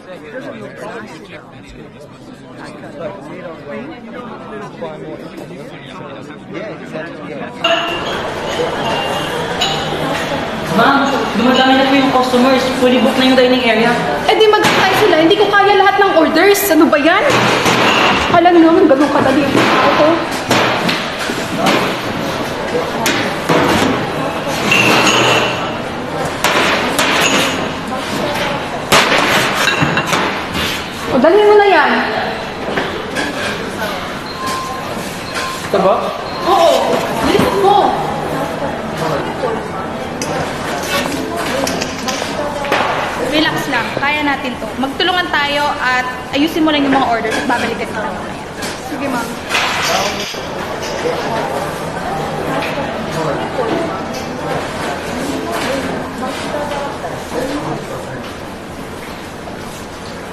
Ma'am, dumadami na po yung customers. Fully booked na yung dining area. Eh di mag-try sila. Hindi ko kaya lahat ng orders. Ano ba yan? Alam naman, ganun kadali ang tao ko. O, dalhin mo na yan. Ito ba? Oo, bilisan mo. Relax lang, kaya natin to. Magtulungan tayo at ayusin mo lang yung mga orders at babalik ka kita mamaya. Sige, ma'am.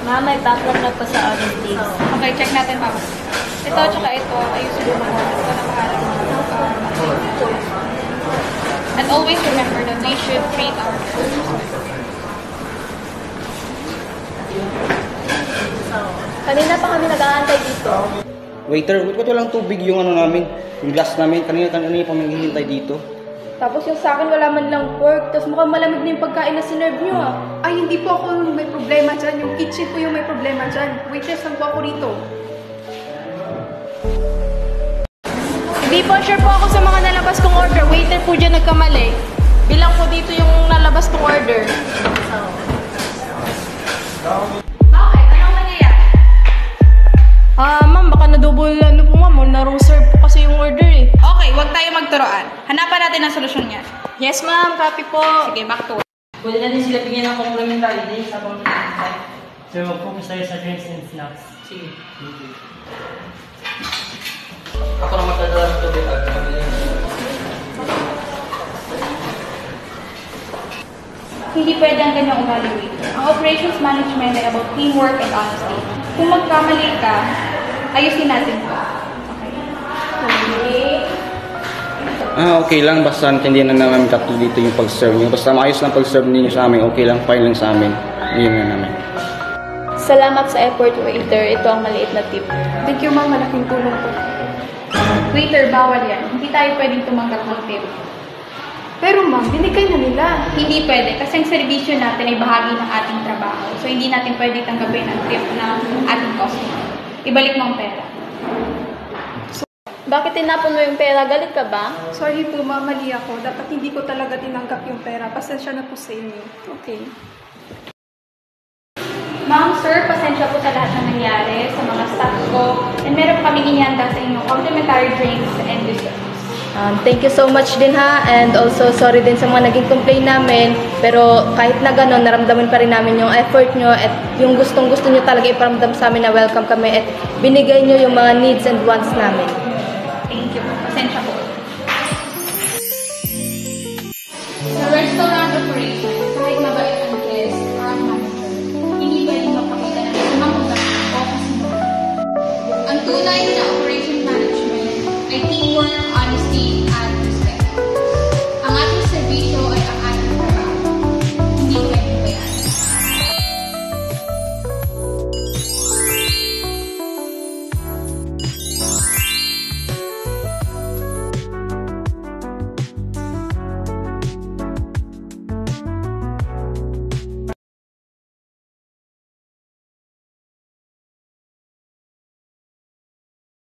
Ma'am, may backlog na po sa audit days. Okay, check natin, ma'am. Ito, tsaka ito, ayusin mo mga orders. Ito na bahala mo. And always remember that we should treat our customers. Kanina pa kami nag-aantay dito. Waiter, ba't walang tubig yung ano namin? Yung glass namin, kanina pa manghihintay dito. Tapos yung sa akin wala man lang pork, tapos mukhang malamig na yung pagkain na sinerve nyo ah. Ay, hindi po ako may problema dyan. Yung kitchen po yung may problema dyan. Waitress lang po ako rito. Hindi po, sure po ako sa mga nalabas kong order. Waiter po dyan nagkamali. Bilang po dito yung nalabas kong order. Bakit? Anong nangyayari? Ma'am, baka na-double ano po ma'am, na-reserve po kasi yung order eh. Okay, huwag tayo magturoan. Hanapan natin ang solusyon niya. Yes ma'am, copy po. Sige, back to work. Pwede na din sila bigyan ng complimentary days habang nag-intay. So, mag-focus tayo sa drinks and snacks. Sige. Ako na magdadala ng tubig at mabili. Hindi pwede ang ganyang ugali, waiter. Ang operations management ay about teamwork and honesty. Kung magkamali ka, ayusin natin ito. Okay lang, basta hindi na namin kato dito yung pag-serve nyo. Basta maayos lang pag-serve ninyo sa amin, okay lang, fine lang sa amin. Yun na namin. Salamat sa effort, waiter. Ito ang maliit na tip. Thank you, ma'am. Malaking tulong po. Waiter, bawal yan. Hindi tayo pwedeng tumanggap ng tip. Pero ma'am, binigay na nila. Hindi pwede kasi ang serbisyo natin ay bahagi ng ating trabaho. So hindi natin pwede tanggapin ang tip ng ating customer. Ibalik mo ang pera. Bakit tinapon mo yung pera? Galit ka ba? Sorry po, ma'am. Mali ako. Dapat hindi ko talaga tinanggap yung pera. Pasensya na po sa inyo. Okay. Ma'am, sir, pasensya po sa lahat ng nangyari sa mga staff ko. And meron kami inihanda sa inyo complimentary drinks and desserts. Thank you so much din ha, and also sorry din sa mga naging complaint namin, pero kahit na gano'n, naramdaman pa rin namin yung effort nyo at yung gustong-gusto nyo talaga iparamdam sa amin na welcome kami at binigay nyo yung mga needs and wants namin. Thank you po. Pasensya po. Sa restaurant